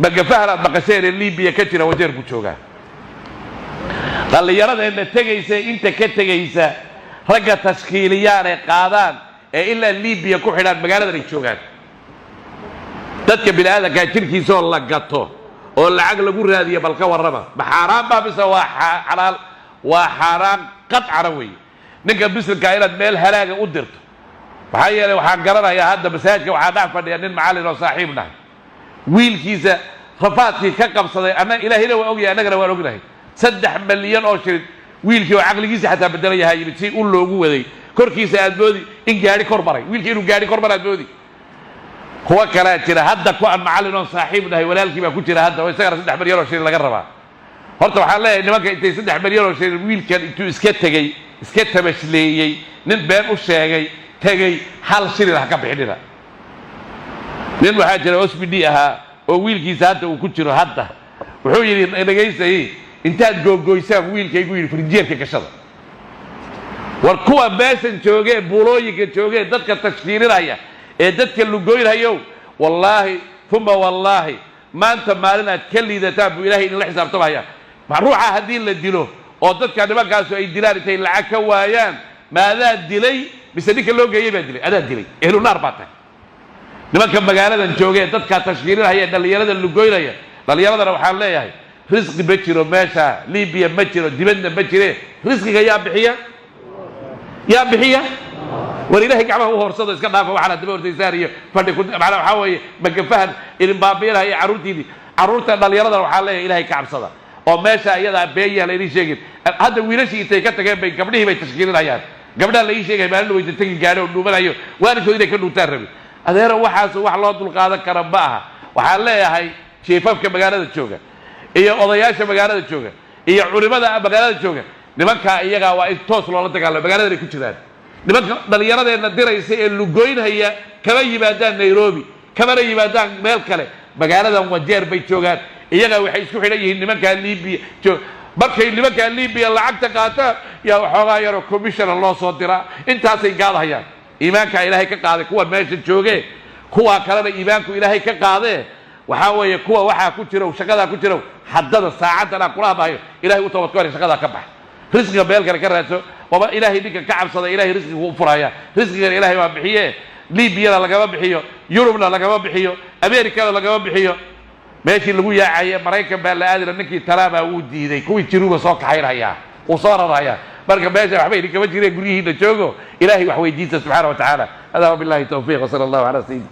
مقفهنا مقسير الليبيا كتير وزير بوشوغا قال لي يرى ان تجيسه انت كتجيسه رجع تشكيليان قادان الا الليبيا كحلان مقالة ريشوغان dadka bini'aadamka jirkiisa oo la gato oo lacag lagu raadiyo balka warraba maxaraan baa bisa waa xalaal waa xaraan qadcan way ninka bisilka inaad meel halaaga u dirto waxa yeelay waxaan garanayaa hadda masaajidka waxa dhaaf fadhiya nin macallin oo saaxiibna wiilkiisa rafaadkii ka qabsaday ana ilaahina waa ogyahay anagana waan ognahay 3 milyan oo shilin wiilkii oo aqligiisa xataa bedelayaa yimid si uu loogu waday korkiisa aad boodi in gaari kor maray wiilkii inuu gaari kor maray boodi هو كلا ترى هذا كون معلن صاحبنا هي ولا الكي بكون ترى هذا ويسكر 6 مليون وشيء لقى ربع هرتو حالة إنما كنت 6 مليون وشيء ويل كان أنتوا إسكت تجي إسكت مشلي نبان وشاعي تجي حال شيء راح كبحنا لأنه حاجة أسبديها وويل كيسات وكنت ترى هذا وحوي إنه جاي سهي أنت جو يسام ويل كي يقول فرنجير كشذا والكوا باسن شوجي بولوي كشوجي ضد كتشكيل رايا dadka lugoynayo wallahi thumma wallahi maanta maalina kaliida taabu ilaahay in la xisaabtamaya ruuxa hadii la dilo oo dadka nimankaas ay dilaan intay lacag ka waayaan maada dilay mise ninka loo geeyay baa dilay adaa dilay ehlu naar baatay nimanka magaaladan joogay dadka tashkiilinaya dhalinyarada lugoynaya dhalinyarada waxaan leeyahay risqi ma jiro meesha Liibiya ma jiro dibadda ma jire risqiga yaa bixiya ولله كعبه هو رصده إسكان دافع وعلى دبور تيسارية فدي كنت معنا وحاوي مجفهن البابيرها هي عروتي عروتها دليرة وحاله إلهي كعب صدا وماشى يدا بيجي على ليش يجي هذا ويرشي يتكلم تكلم بين قبله بتشكيل العيال قبل لا يجي يبان له يتكلم جاره ونوبل أيوه وأنا كذي كنت تربي هذا هو واحد الله طول قاعدة كرباها وحاله هاي شيفاف كمجال الشوكة هي قضايا كمجال الشوكة هي علماء مجال الشوكة لمكة هي جوا توصل ولا تكلم مجال اللي كنت ذا nimanka dhalinyaradeena diraysa ee lugoynaya kaba yimaadaan Nairobi kaba yimaadaan meel kale magaaladan wajeer bay joogaan iyaga waxay isku xidhan yihiin nimanka Liibiya markay nimanka Liibiya lacagta qaataan yaa waxoogaa yar commission loo soo diraa intaasay gaadahayaan iimaanka ilaahay ka qaaday kuwa meesha joogay kuwa kalena iimaanku ilaahay ka qaaday waxa weeye kuwa waxa ku jira shaqada ku jira haddana saacadana kula baayo ilaahay u tawakkal shaqada ka bax risqiga beel kale ka raadso وما إلهي ديك كعب صدا إلهي رزقه وفرايا رزقه إلهي ما بحيه ليبيا لا لقى بحيه يوروب لا لقى بحيه أمريكا لا لقى بحيه ماشي اللي هو يا عيا مريكا بلا قادر إنك تلابا ودي ذي كوي تشروه صاق حيرها وصار رايا بركة ماشي حبيبي كمان جري يقولي هنا شوقه إلهي وحوي جيسه سبحانه وتعالى هذا بالله التوفيق وصلى الله على سيدنا